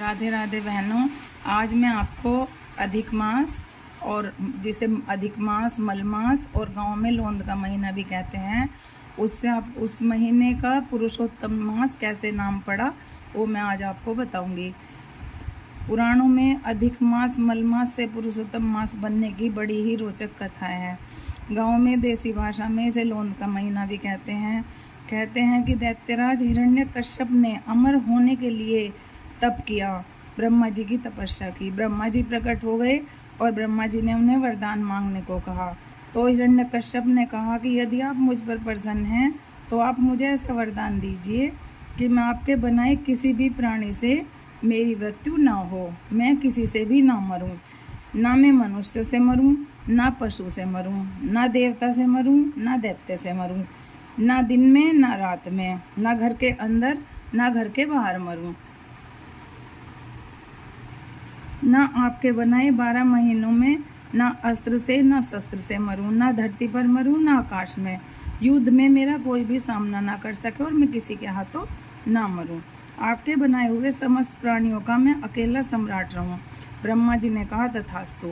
राधे राधे बहनों। आज मैं आपको अधिक मास और जिसे अधिक मास, मलमास और गांव में लोंद का महीना भी कहते हैं, उससे आप उस महीने का पुरुषोत्तम मास कैसे नाम पड़ा वो मैं आज आपको बताऊंगी। पुराणों में अधिक मास, मलमास से पुरुषोत्तम मास बनने की बड़ी ही रोचक कथाएं हैं। गांव में देसी भाषा में इसे लोंद का महीना भी कहते हैं। कहते हैं कि दैत्यराज हिरण्यकश्यप ने अमर होने के लिए तप किया, ब्रह्मा जी की तपस्या की। ब्रह्मा जी प्रकट हो गए और ब्रह्मा जी ने उन्हें वरदान मांगने को कहा। तो हिरण्यकश्यप ने कहा कि यदि आप मुझ पर प्रसन्न हैं तो आप मुझे ऐसा वरदान दीजिए कि मैं आपके बनाए किसी भी प्राणी से मेरी मृत्यु ना हो, मैं किसी से भी ना मरूं, ना मैं मनुष्य से मरूं, ना पशु से मरूं, ना देवता से मरूं, ना दैत्य से मरूं, ना दिन में ना रात में, ना घर के अंदर ना घर के बाहर मरूं, ना आपके बनाए 12 महीनों में ना अस्त्र से ना शस्त्र से मरूं, ना धरती पर मरूं ना आकाश में, युद्ध में मेरा कोई भी सामना ना कर सके और मैं किसी के हाथों ना मरूं, आपके बनाए हुए समस्त प्राणियों का मैं अकेला सम्राट रहूं। ब्रह्मा जी ने कहा तथास्तु।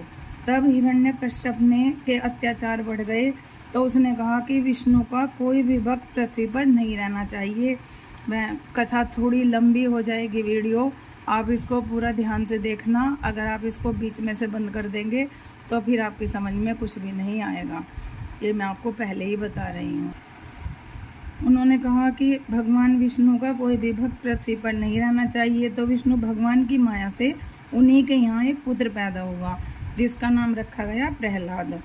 तब हिरण्यकश्यप ने के अत्याचार बढ़ गए तो उसने कहा कि विष्णु का कोई भी भक्त पृथ्वी पर नहीं रहना चाहिए। मैं कथा थोड़ी लंबी हो जाएगी वीडियो, आप इसको पूरा ध्यान से देखना। अगर आप इसको बीच में से बंद कर देंगे तो फिर आपकी समझ में कुछ भी नहीं आएगा, ये मैं आपको पहले ही बता रही हूँ। उन्होंने कहा कि भगवान विष्णु का कोई भी भक्त पृथ्वी पर नहीं रहना चाहिए। तो विष्णु भगवान की माया से उन्हीं के यहाँ एक पुत्र पैदा हुआ जिसका नाम रखा गया प्रहलाद।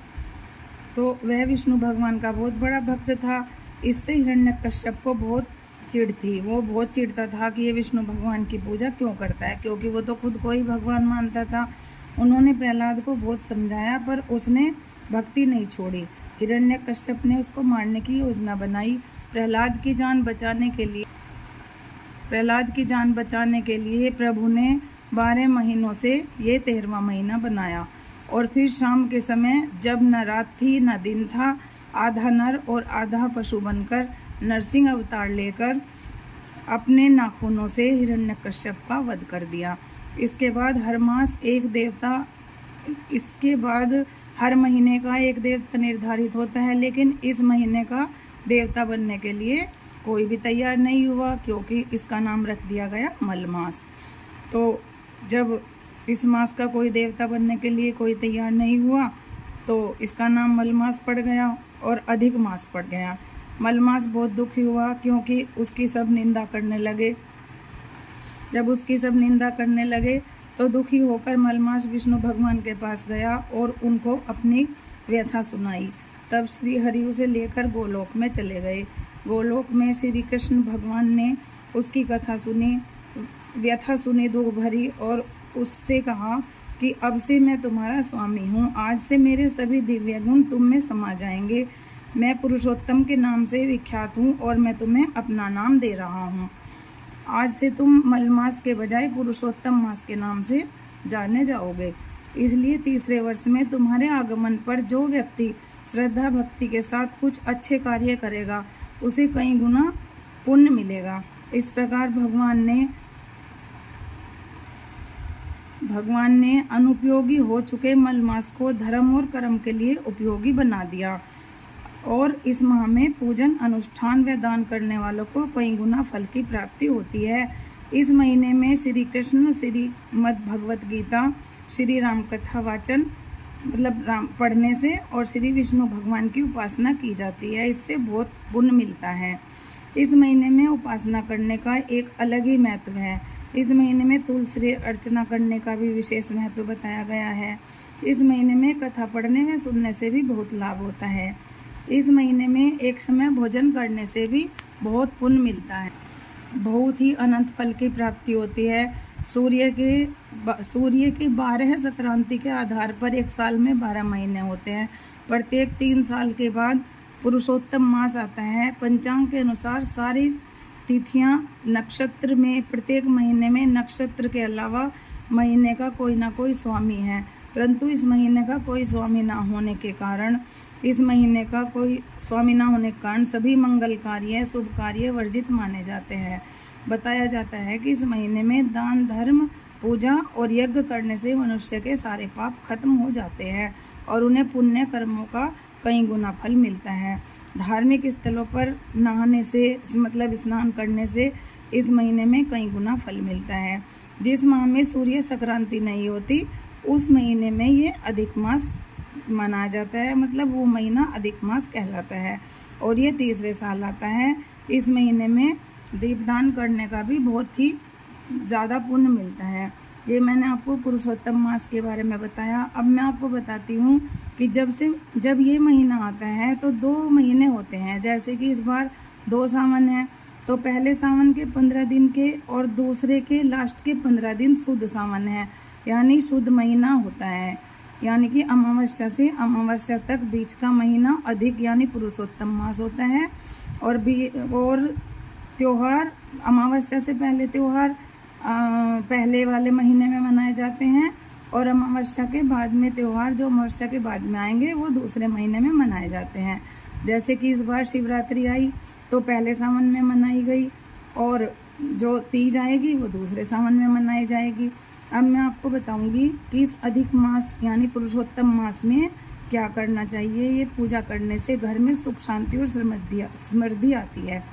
तो वह विष्णु भगवान का बहुत बड़ा भक्त था। इससे हिरण्यकश्यप को बहुत चिढ़ थी। वो बहुत चिढ़ता था कि ये विष्णु भगवान की पूजा क्यों करता है, क्योंकि वो तो खुद को ही भगवान मानता था। उन्होंने प्रहलाद को बहुत समझाया पर उसने भक्ति नहीं छोड़ी। हिरण्यकश्यप ने उसको मारने की योजना बनाई। प्रहलाद की जान बचाने के लिए प्रभु ने 12 महीनों से ये 13वां महीना बनाया। और फिर शाम के समय जब न रात थी न दिन था, आधा नर और आधा पशु बनकर नरसिंह अवतार लेकर अपने नाखूनों से हिरण्यकश्यप का वध कर दिया। इसके बाद हर महीने का एक देवता निर्धारित होता है, लेकिन इस महीने का देवता बनने के लिए कोई भी तैयार नहीं हुआ, क्योंकि इसका नाम रख दिया गया मलमास। तो जब इस मास का कोई देवता बनने के लिए कोई तैयार नहीं हुआ तो इसका नाम मलमास पड़ गया और अधिक मास पड़ गया। मलमास बहुत दुखी हुआ क्योंकि उसकी सब निंदा करने लगे। जब उसकी सब निंदा करने लगे तो दुखी होकर मलमास विष्णु भगवान के पास गया और उनको अपनी व्यथा सुनाई। तब श्री हरि उसे लेकर गोलोक में चले गए। गोलोक में श्री कृष्ण भगवान ने उसकी कथा सुनी, व्यथा सुनी दुख भरी, और उससे कहा कि अब से मैं तुम्हारा स्वामी हूँ, आज से मेरे सभी दिव्य गुण तुम में समा जाएंगे। मैं पुरुषोत्तम के नाम से विख्यात हूँ और मैं तुम्हें अपना नाम दे रहा हूँ। आज से तुम मलमास के बजाय पुरुषोत्तम मास के नाम से जाने जाओगे। इसलिए तीसरे वर्ष में तुम्हारे आगमन पर जो व्यक्ति श्रद्धा भक्ति के साथ कुछ अच्छे कार्य करेगा उसे कई गुना पुण्य मिलेगा। इस प्रकार भगवान ने अनुपयोगी हो चुके मलमास को धर्म और कर्म के लिए उपयोगी बना दिया और इस माह में पूजन, अनुष्ठान व दान करने वालों को कई गुना फल की प्राप्ति होती है। इस महीने में श्री कृष्ण श्रीमद् भगवत गीता, श्री राम कथा वाचन राम पढ़ने से और श्री विष्णु भगवान की उपासना की जाती है। इससे बहुत पुण्य मिलता है। इस महीने में उपासना करने का एक अलग ही महत्व है। इस महीने में तुलसी अर्चना करने का भी विशेष महत्व बताया गया है। इस महीने में कथा पढ़ने व सुनने से भी बहुत लाभ होता है। इस महीने में एक समय भोजन करने से भी बहुत पुण्य मिलता है। बहुत ही अनंत फल की प्राप्ति होती है। सूर्य के 12 संक्रांति के आधार पर एक साल में 12 महीने होते हैं। प्रत्येक 3 साल के बाद पुरुषोत्तम मास आता है। पंचांग के अनुसार सारी तिथियां नक्षत्र में, प्रत्येक महीने में नक्षत्र के अलावा महीने का कोई ना कोई स्वामी है, परंतु इस महीने का कोई स्वामी ना होने के कारण सभी मंगल कार्य, शुभ कार्य वर्जित माने जाते हैं। बताया जाता है कि इस महीने में दान धर्म पूजा और यज्ञ करने से मनुष्य के सारे पाप खत्म हो जाते हैं और उन्हें पुण्य कर्मों का कई गुना फल मिलता है। धार्मिक स्थलों पर नहाने से मतलब स्नान करने से इस महीने में कई गुना फल मिलता है। जिस माह में सूर्य संक्रांति नहीं होती उस महीने में ये अधिक मास मनाया जाता है, मतलब वो महीना अधिक मास कहलाता है और ये तीसरे साल आता है। इस महीने में दीपदान करने का भी बहुत ही ज़्यादा पुण्य मिलता है। ये मैंने आपको पुरुषोत्तम मास के बारे में बताया। अब मैं आपको बताती हूँ कि जब ये महीना आता है तो 2 महीने होते हैं। जैसे कि इस बार 2 सावन है, तो पहले सावन के 15 दिन के और दूसरे के लास्ट के 15 दिन शुद्ध सावन है, यानी शुद्ध महीना होता है। यानी कि अमावस्या से अमावस्या तक बीच का महीना अधिक यानी पुरुषोत्तम मास होता है। और त्योहार अमावस्या से पहले त्योहार पहले वाले महीने में मनाए जाते हैं और अमावस्या के बाद में त्यौहार जो अमावस्या के बाद में आएंगे वो दूसरे महीने में मनाए जाते हैं। जैसे कि इस बार शिवरात्रि आई तो पहले सावन में मनाई गई और जो तीज आएगी वो दूसरे सावन में मनाई जाएगी। अब मैं आपको बताऊंगी कि इस अधिक मास यानी पुरुषोत्तम मास में क्या करना चाहिए। ये पूजा करने से घर में सुख शांति और समृद्धि आती है।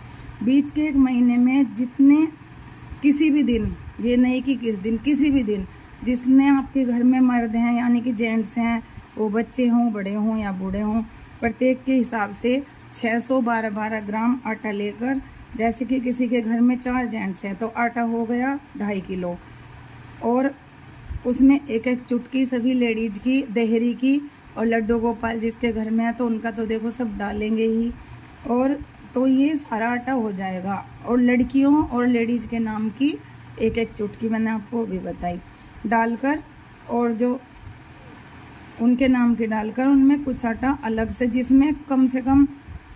बीच के एक महीने में जितने किसी भी दिन, ये नहीं कि किस दिन, किसी भी दिन जिसने आपके घर में मर्द हैं यानी कि जेंट्स हैं, वो बच्चे हों, बड़े हों या बूढ़े हों, प्रत्येक के हिसाब से 612 ग्राम आटा लेकर, जैसे कि किसी के घर में 4 जेंट्स हैं तो आटा हो गया 2.5 किलो और उसमें एक चुटकी सभी लेडीज की देहरी की और लड्डू गोपाल जिसके घर में है तो उनका तो देखो सब डालेंगे ही, और तो ये सारा आटा हो जाएगा। और लड़कियों और लेडीज के नाम की एक चुटकी मैंने आपको भी बताई डालकर, और जो उनके नाम के डालकर उनमें कुछ आटा अलग से जिसमें कम से कम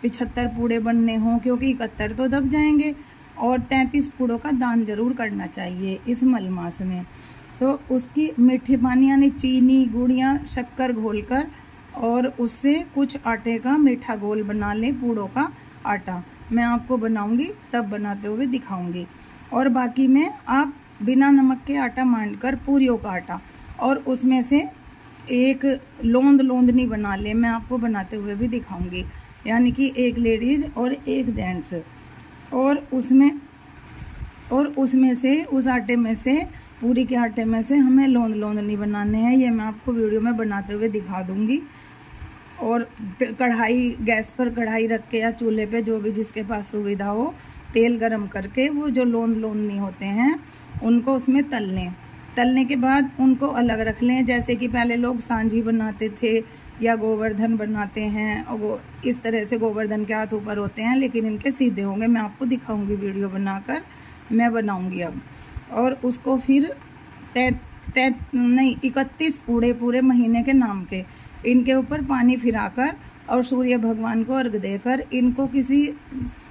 75 पूड़े बनने हों, क्योंकि 71 तो दब जाएंगे, और 33 पूड़ों का दान जरूर करना चाहिए इस मलमास में। तो उसकी मीठी पानी यानी चीनी, गुड़ या शक्कर घोलकर और उससे कुछ आटे का मीठा घोल बना लें, पूड़ों का आटा। मैं आपको बनाऊंगी तब बनाते हुए दिखाऊंगी। और बाकी में आप बिना नमक के आटा मांडकर पूरियों का आटा और उसमें से एक लोंदनी बना ले, मैं आपको बनाते हुए भी दिखाऊंगी, यानी कि एक लेडीज और एक जेंट्स, और उसमें से उस आटे में से पूरी के आटे में से हमें लोंदनी बनाने हैं। ये मैं आपको वीडियो में बनाते हुए दिखा दूंगी। और कढ़ाई, गैस पर कढ़ाई रख के या चूल्हे पे जो भी जिसके पास सुविधा हो, तेल गरम करके वो जो लोंदनी होते हैं उनको उसमें तलने के बाद उनको अलग रख लें। जैसे कि पहले लोग सांझी बनाते थे या गोवर्धन बनाते हैं, और वो इस तरह से गोवर्धन के हाथ ऊपर होते हैं लेकिन इनके सीधे होंगे। मैं आपको दिखाऊंगी वीडियो बनाकर, मैं बनाऊंगी अब। और उसको फिर 31 पूरे महीने के नाम के इनके ऊपर पानी फिराकर और सूर्य भगवान को अर्घ देकर इनको किसी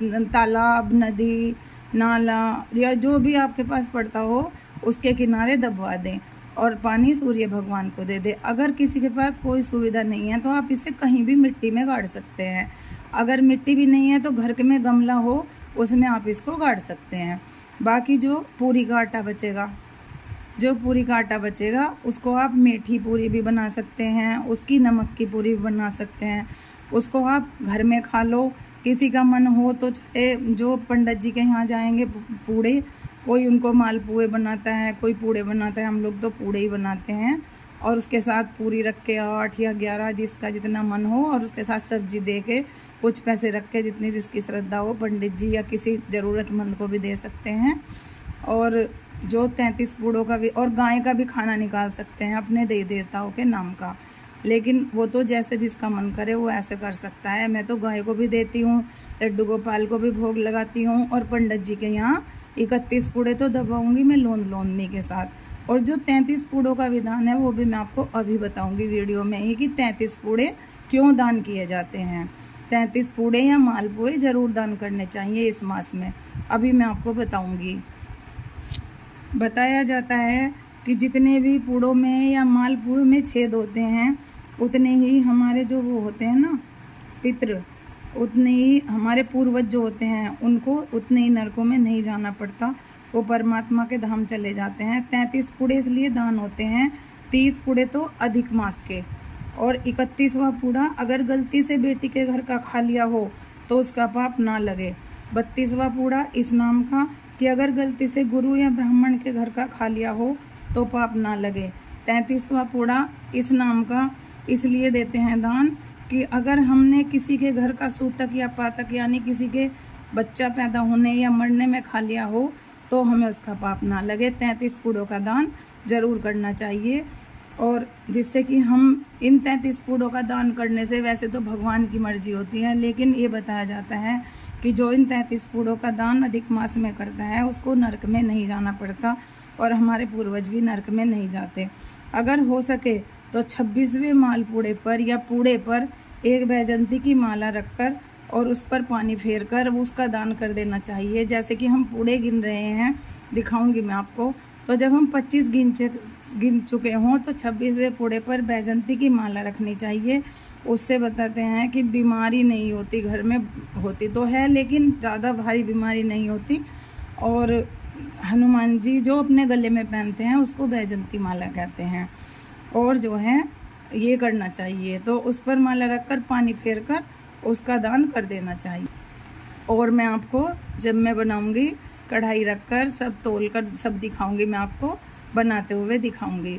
तालाब, नदी, नाला या जो भी आपके पास पड़ता हो उसके किनारे दबवा दें और पानी सूर्य भगवान को दे दें। अगर किसी के पास कोई सुविधा नहीं है तो आप इसे कहीं भी मिट्टी में गाड़ सकते हैं। अगर मिट्टी भी नहीं है तो घर के में गमला हो उसमें आप इसको गाड़ सकते हैं। बाकी जो पूरी का आटा बचेगा उसको आप मीठी पूरी भी बना सकते हैं, उसकी नमक की पूरी भी बना सकते हैं। उसको आप घर में खा लो। किसी का मन हो तो चाहे जो पंडित जी के यहाँ जाएंगे पूड़े, कोई उनको मालपुए बनाता है, कोई पूड़े बनाता है, हम लोग तो पूड़े ही बनाते हैं। और उसके साथ पूरी रख के 8 या 11 जिसका जितना मन हो, और उसके साथ सब्जी दे के कुछ पैसे रख के जितनी जिसकी श्रद्धा हो पंडित जी या किसी ज़रूरतमंद को भी दे सकते हैं। और जो 33 पूड़ों का भी और गाय का भी खाना निकाल सकते हैं अपने देवी देवताओं के नाम का, लेकिन वो तो जैसे जिसका मन करे वो ऐसे कर सकता है। मैं तो गाय को भी देती हूँ, लड्डू गोपाल को भी भोग लगाती हूँ, और पंडित जी के यहाँ 31 पूड़े तो दबाऊंगी मैं लोंदनी के साथ। और जो 33 पूड़ों का विधान है वो भी मैं आपको अभी बताऊंगी वीडियो में ही कि 33 पूड़े क्यों दान किए जाते हैं। 33 पूड़े या मालपुए ज़रूर दान करने चाहिए इस मास में, अभी मैं आपको बताऊंगी। बताया जाता है कि जितने भी पूड़ों में या मालपुए में छेद होते हैं उतने ही हमारे जो वो होते हैं ना पितृ, उतने ही हमारे पूर्वज जो होते हैं उनको उतने ही नरकों में नहीं जाना पड़ता, वो परमात्मा के धाम चले जाते हैं। 33 पूड़े इसलिए दान होते हैं, 30 पूड़े तो अधिक मास के, और 31वां पूड़ा अगर गलती से बेटी के घर का खा लिया हो तो उसका पाप ना लगे। 32वां पूड़ा इस नाम का कि अगर गलती से गुरु या ब्राह्मण के घर का खा लिया हो तो पाप ना लगे। 33वां पूड़ा इस नाम का इसलिए देते हैं दान कि अगर हमने किसी के घर का सूतक या पातक यानी किसी के बच्चा पैदा होने या मरने में खा लिया हो तो हमें उसका पाप ना लगे। 33 पूड़ों का दान जरूर करना चाहिए, और जिससे कि हम इन 33 पूड़ों का दान करने से, वैसे तो भगवान की मर्जी होती है, लेकिन ये बताया जाता है कि जो इन 33 पूड़ों का दान अधिक मास में करता है उसको नरक में नहीं जाना पड़ता, और हमारे पूर्वज भी नरक में नहीं जाते। अगर हो सके तो 26वें माल पूड़े पर या पूड़े पर एक बैजंती की माला रखकर और उस पर पानी फेर कर उसका दान कर देना चाहिए। जैसे कि हम पूड़े गिन रहे हैं, दिखाऊंगी मैं आपको। तो जब हम 25 गिन चुके हों तो 26वें पूड़े पर बैजंती की माला रखनी चाहिए। उससे बताते हैं कि बीमारी नहीं होती, घर में होती तो है लेकिन ज़्यादा भारी बीमारी नहीं होती। और हनुमान जी जो अपने गले में पहनते हैं उसको बैजंती माला कहते हैं। और जो है ये करना चाहिए, तो उस पर माला रखकर पानी फेर कर उसका दान कर देना चाहिए। और मैं आपको जब मैं बनाऊंगी कढ़ाई रखकर सब तोल कर सब दिखाऊंगी, मैं आपको बनाते हुए दिखाऊंगी।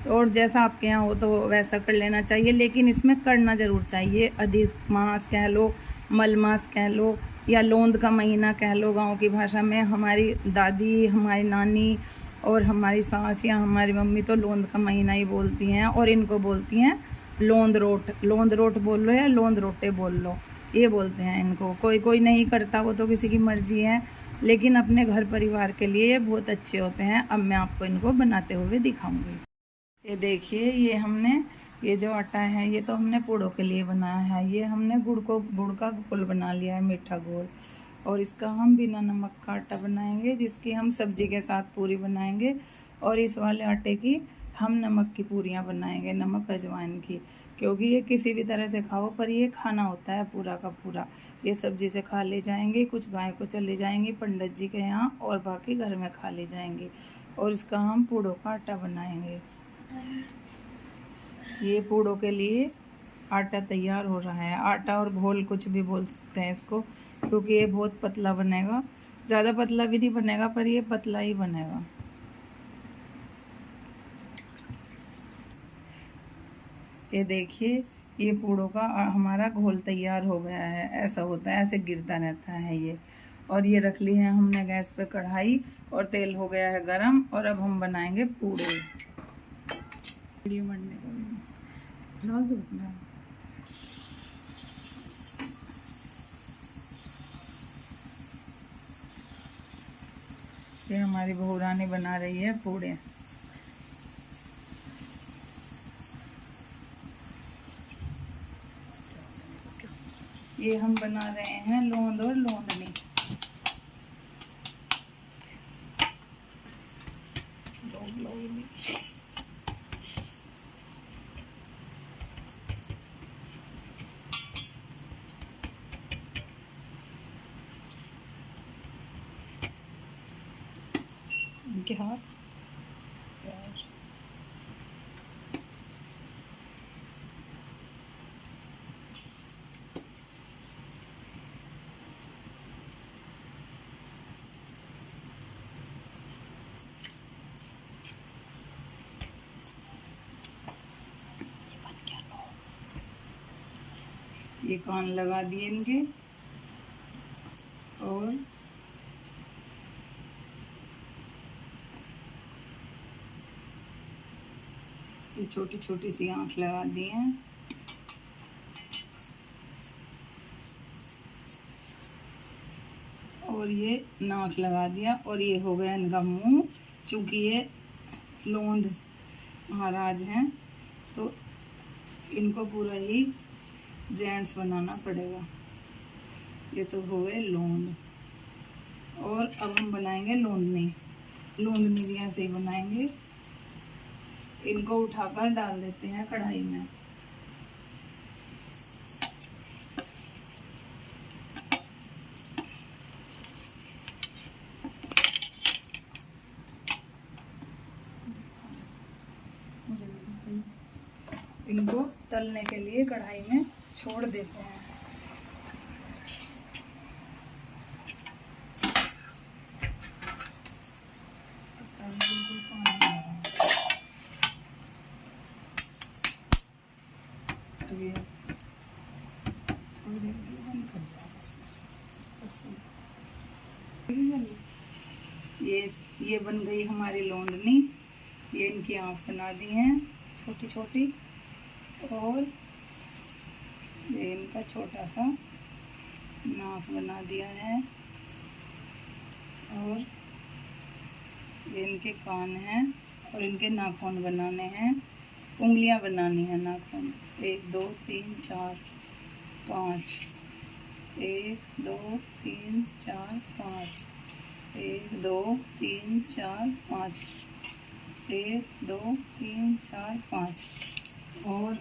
और जैसा आपके यहाँ हो तो वैसा कर लेना चाहिए, लेकिन इसमें करना ज़रूर चाहिए। अधिक मास कह लो, मल मास कह लो, या लोंद का महीना कह लो गांव की भाषा में। हमारी दादी, हमारी नानी और हमारी सास या हमारी मम्मी तो लोंद का महीना ही बोलती हैं, और इनको बोलती हैं लोंद रोट। लोंद रोट बोल लो या लोंद रोटे बोल लो, ये बोलते हैं इनको। कोई कोई नहीं करता, वो तो किसी की मर्जी है, लेकिन अपने घर परिवार के लिए ये बहुत अच्छे होते हैं। अब मैं आपको इनको बनाते हुए दिखाऊंगी। ये देखिए, ये जो आटा है ये तो हमने पूड़ों के लिए बनाया है। ये हमने गुड़ का घोल बना लिया है, मीठा घोल। और इसका हम बिना नमक का आटा बनाएंगे, जिसकी हम सब्जी के साथ पूरी बनाएंगे। और इस वाले आटे की हम नमक की पूरियां बनाएंगे, नमक अजवाइन की, क्योंकि ये किसी भी तरह से खाओ पर ये खाना होता है पूरा का पूरा। ये सब्जी से खा ले जाएंगे, कुछ गाय को चले जाएंगे पंडित जी के यहाँ, और बाकी घर में खा ले जाएंगे। और इसका हम पूड़ों का आटा बनाएंगे। ये पूड़ों के लिए आटा तैयार हो रहा है। आटा और घोल कुछ भी बोल सकते हैं इसको, क्योंकि ये बहुत पतला बनेगा। ज़्यादा पतला भी नहीं बनेगा, पर ये पतला ही बनेगा। ये देखिए, ये पूड़ों का हमारा घोल तैयार हो गया है। ऐसा होता है, ऐसे गिरता रहता है ये। और ये रख ली है हमने गैस पे कढ़ाई, और तेल हो गया है गरम। और अब हम बनाएंगे पूड़े। वीडियो बनने का डाल दो अपना। ये हमारी बहू रानी बना रही है पूड़े। ये हम बना रहे हैं लोंद और लोंदनी। इनके हाथ ये कान लगा दिए इनके। और ये छोटी छोटी सी आँख लगा दी हैं। और ये नाक लगा दिया, और ये हो गया इनका मुंह। चूँकि ये लोंद महाराज हैं तो इनको पूरा ही जेंट्स बनाना पड़ेगा। ये तो हो गए लोंद। और अब हम बनाएंगे लोंदनी। लोंदनी भी ऐसे ही बनाएंगे। इनको उठाकर डाल देते हैं कढ़ाई में। मुझे इनको तलने के लिए कढ़ाई में छोड़ देते हैं। ये बन गई हमारी लोंदनी। ये इनकी आँख बना दी हैं छोटी छोटी, और ये इनका छोटा सा नाक बना दिया है, और ये इनके कान हैं, और इनके नाखून बनाने हैं, उंगलियां बनानी है नाखून। 1 2 3 4 5, 1 2 3 4 5, 1 2 3 4 5, 1 2 3 4 5। और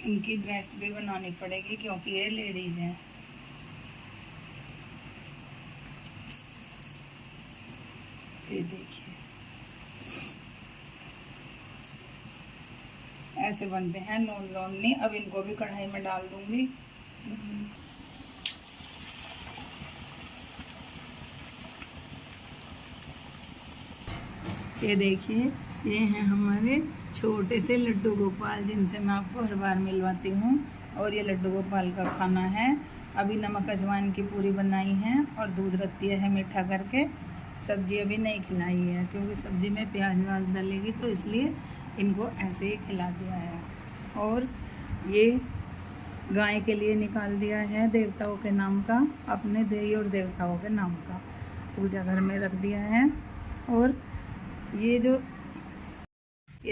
इनकी ब्रेस्ट भी बनानी पड़ेगी क्योंकि ये लेडीज हैं। ये देखिए ऐसे बनते हैं लोंदनी। अब इनको भी कढ़ाई में डाल दूंगी। ये देखिए, ये हैं हमारे छोटे से लड्डू गोपाल, जिनसे मैं आपको हर बार मिलवाती हूँ। और ये लड्डू गोपाल का खाना है। अभी नमक अजवाइन की पूरी बनाई है और दूध रख दिया है मीठा करके। सब्जी अभी नहीं खिलाई है क्योंकि सब्जी में प्याज व्याज डलेगी, तो इसलिए इनको ऐसे ही खिला दिया है। और ये गाय के लिए निकाल दिया है देवताओं के नाम का, अपने देवी और देवताओं के नाम का पूजा घर में रख दिया है। और ये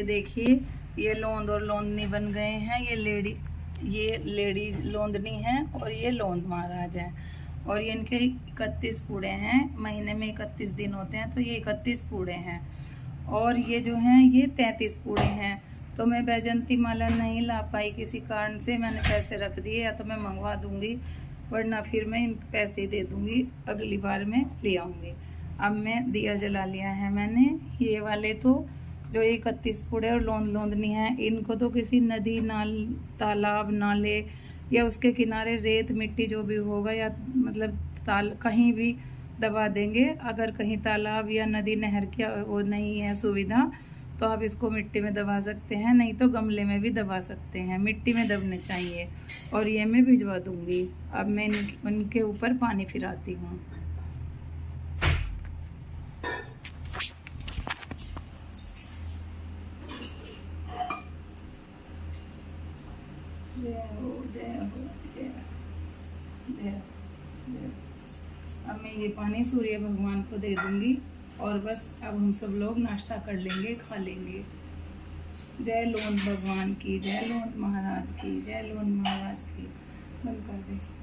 देखिए, ये लोंद और लोंदनी बन गए हैं। ये लेडीज लोंदनी है और ये लोंद महाराज है। और ये इनके 31 पूड़े हैं। महीने में 31 दिन होते हैं, तो ये 31 पूड़े हैं। और ये जो हैं ये 33 पूड़े हैं। तो मैं बैजंती माला नहीं ला पाई किसी कारण से, मैंने पैसे रख दिए, या तो मैं मंगवा दूंगी, वरना फिर मैं इन पैसे ही दे दूंगी, अगली बार में ले आऊँगी। अब मैं दिया जला लिया है मैंने। ये वाले तो जो 31 पूड़े और लोंदनी है, इनको तो किसी नदी तालाब नाले या उसके किनारे रेत मिट्टी जो भी होगा, या मतलब कहीं भी दबा देंगे। अगर कहीं तालाब या नदी नहर की वो नहीं है सुविधा, तो आप इसको मिट्टी में दबा सकते हैं, नहीं तो गमले में भी दबा सकते हैं। मिट्टी में दबने चाहिए। और ये मैं भिजवा दूंगी। अब मैं उनके ऊपर पानी फिराती हूँ। जय हो जय हो जय जय जय। अब मैं ये पानी सूर्य भगवान को दे दूंगी, और बस अब हम सब लोग नाश्ता कर लेंगे, खा लेंगे। जय लोन भगवान की, जय लोन महाराज की, जय लोन महाराज की। बंद कर दे।